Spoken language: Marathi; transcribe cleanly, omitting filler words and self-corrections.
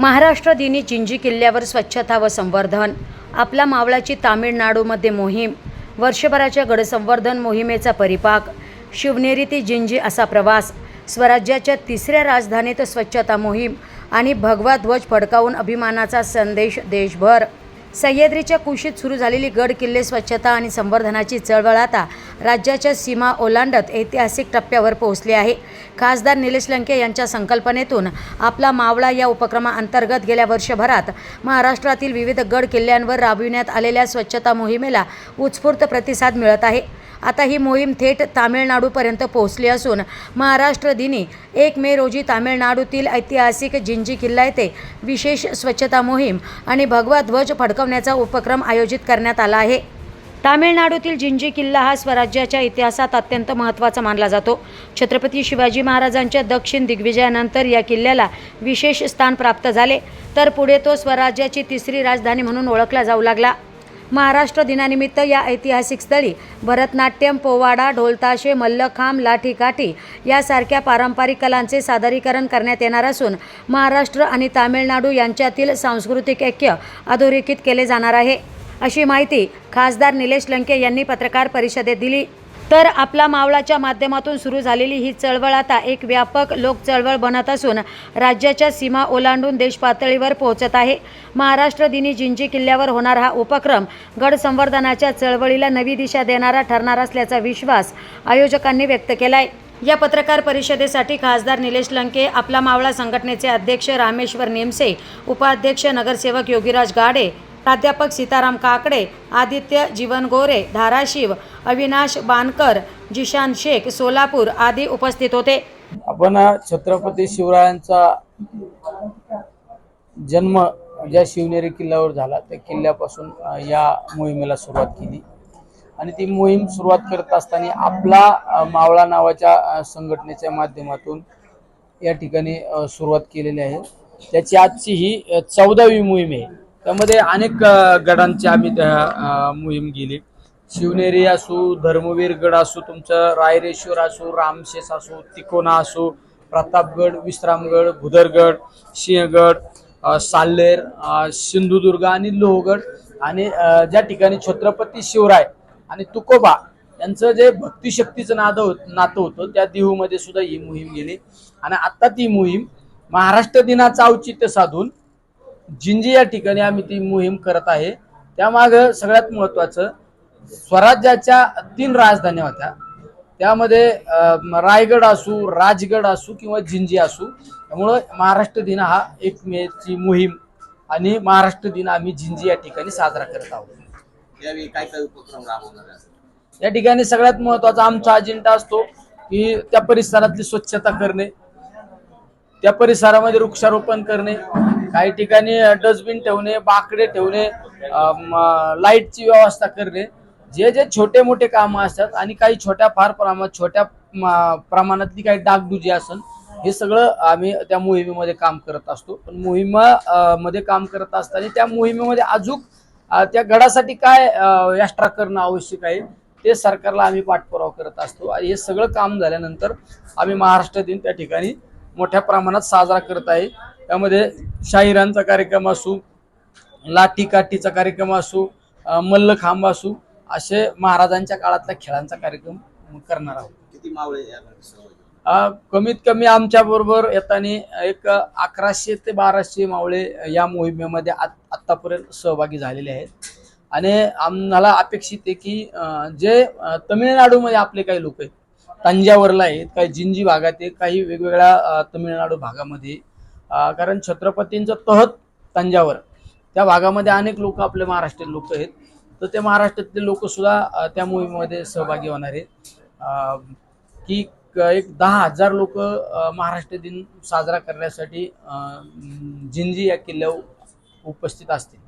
महाराष्ट्र दिनी जिंजी किल्ल्यावर स्वच्छता व संवर्धन. आपला मावळाची तामिळनाडूमध्ये मोहीम. वर्षभराच्या गडसंवर्धन मोहिमेचा परिपाक. शिवनेरी ते जिंजी असा प्रवास. स्वराज्याच्या तिसऱ्या राजधानीत स्वच्छता मोहीम आणि भगवा ध्वज फडकावून अभिमानाचा संदेश देशभर. सह्याद्रीच्या कुशीत सुरू झालेली गड किल्ले स्वच्छता आणि संवर्धनाची चळवळ आता राज्याच्या सीमा ओलांडत ऐतिहासिक टप्प्यावर पोहोचली आहे. खासदार निलेश लंके यांच्या संकल्पनेतून आपला मावळा या उपक्रमाअंतर्गत गेल्या वर्षभरात महाराष्ट्रातील विविध गड किल्ल्यांवर राबविण्यात आलेल्या स्वच्छता मोहिमेला उत्स्फूर्त प्रतिसाद मिळत आहे. आता ही मोहीम थेट तामिळनाडूपर्यंत पोहोचली असून महाराष्ट्र दिनी 1 मे रोजी तामिळनाडूतील ऐतिहासिक जिंजी किल्ला येथे विशेष स्वच्छता मोहीम आणि भगवा ध्वज फडकवण्याचा उपक्रम आयोजित करण्यात आला आहे. तामिळनाडूतील जिंजी किल्ला हा स्वराज्याच्या इतिहासात अत्यंत महत्त्वाचा मानला जातो. छत्रपती शिवाजी महाराजांच्या दक्षिण दिग्विजयानंतर या किल्ल्याला विशेष स्थान प्राप्त झाले, तर पुढे तो स्वराज्याची तिसरी राजधानी म्हणून ओळखला जाऊ लागला. महाराष्ट्र दिनानिमित्त या ऐतिहासिक स्थळी भरतनाट्यम, पोवाडा, ढोलताशे, मल्लखांब, लाठीकाठी यासारख्या पारंपरिक कलांचे सादरीकरण करण्यात येणार असून महाराष्ट्र आणि तामिळनाडू यांच्यातील सांस्कृतिक ऐक्य अधोरेखित केले जाणार आहे, अशी माहिती खासदार निलेश लंके यांनी पत्रकार परिषदेत दिली. तर आपला मावळाच्या माध्यमातून सुरू झालेली ही चळवळ आता एक व्यापक लोक चळवळ बनत असून राज्याच्या सीमा ओलांडून देश पातळीवर पोहोचत आहे. महाराष्ट्र दिनी जिंजी किल्ल्यावर होणार हा उपक्रम गड संवर्धनाच्या चळवळीला नवी दिशा देणारा ठरणार असल्याचा विश्वास आयोजकांनी व्यक्त केला आहे. या पत्रकार परिषदेसाठी खासदार निलेश लंके, आपला मावळा संघटनेचे अध्यक्ष रामेश्वर नेमसे, उपाध्यक्ष नगरसेवक योगीराज गाडे, प्राध्यापक सीताराम काकडे, आदित्य जीवनगोरे धाराशिव, अविनाश बानकर, जिशान शेख सोलापूर आदी उपस्थित होते. आपण छत्रपती शिवरायांचा जन्म ज्या शिवनेरी किल्ल्यावर झाला त्या किल्ल्यापासून या मोहिमेला सुरुवात केली आणि ती मोहीम सुरुवात करत असताना आपला मावळा नावाच्या संघटनेच्या माध्यमातून या ठिकाणी सुरुवात केलेली आहे. त्याची आजची ही 14वी मोहीम आहे. त्यामध्ये अनेक गडांची आम्ही मोहीम गेली. शिवनेरी असो, धर्मवीर गड असो, तुमचं रायरेश्वर असो, रामशेष असो, तिकोना असो, प्रतापगड, विश्रामगड, भुदरगड, सिंहगड, साल्हेर, सिंधुदुर्ग आणि लोहगड आणि ज्या ठिकाणी छत्रपती शिवराय आणि तुकोबा यांचं जे भक्तिशक्तीचं नातं होतं त्या देहूमध्ये सुद्धा ही मोहीम गेली. आणि आता ती मोहीम महाराष्ट्र दिनाचं औचित्य साधून जिंजी या ठिकाणी आम्ही ती मोहीम करत आहे. त्यामागं सगळ्यात महत्त्वाचं, स्वराज्याच्या 3 राजधान्या होत्या, त्यामध्ये रायगड असू, राजगड असू किंवा जिंजी असू. त्यामुळं महाराष्ट्र दिन हा 1 मेची मोहीम आणि महाराष्ट्र दिन आम्ही जिंजी या ठिकाणी साजरा करत आहोत. यावेळी काय काय उपक्रम राबवणार आहे? या ठिकाणी सगळ्यात महत्त्वाचा आमचा अजेंडा असतो की त्या परिसरातली स्वच्छता करणे, त्या परिसरामध्ये वृक्षारोपण करणे, काही ठिकाणी डस्टबिन ठेवणे, बाकडे ठेवणे, लाईटची व्यवस्था करणे, जे जे छोटे मोठे कामं असतात आणि काही छोट्या प्रमाणातली काही डागडुजी असेल, हे सगळं आम्ही त्या मोहिमेमध्ये काम करत असतो. पण मोहिमेमध्ये काम करत असताना त्या मोहिमेमध्ये अजून त्या गडासाठी काय एक्स्ट्रा करणं आवश्यक आहे ते सरकारला आम्ही पाठपुरावा करत असतो. आणि हे सगळं काम झाल्यानंतर आम्ही महाराष्ट्र दिन त्या ठिकाणी मोठ्या प्रमाणात साजरा करत आहे. त्यामध्ये शाहिरांचा कार्यक्रम असू, लाठीकाठीचा कार्यक्रम असू, मल्लखांब असू, असे महाराजांच्या काळातल्या खेळांचा कार्यक्रम करणार आहोत. किती मावळे कमीत कमी आमच्या बरोबर येताना एक 1100 ते 1200 मावळे या मोहिमेमध्ये आतापर्यंत सहभागी झालेले आहेत. आणि आम्हाला अपेक्षित आहे की जे तमिळनाडूमध्ये आपले काही लोक आहेत, तंजावरला आहेत, काही जिंजी भागात आहेत, काही वेगवेगळ्या तमिळनाडू भागामध्ये, कारण छत्रपतींचं तहत तंजावर त्या भागामध्ये अनेक लोक आपले महाराष्ट्रीयन लोक आहेत. तर ते महाराष्ट्रातले लोक सुद्धा त्या मोहिमेमध्ये सहभागी होणार आहेत की एक 10,000 लोक महाराष्ट्र दिन साजरा करण्यासाठी जिंजी या किल्ल्यावर उपस्थित असतील.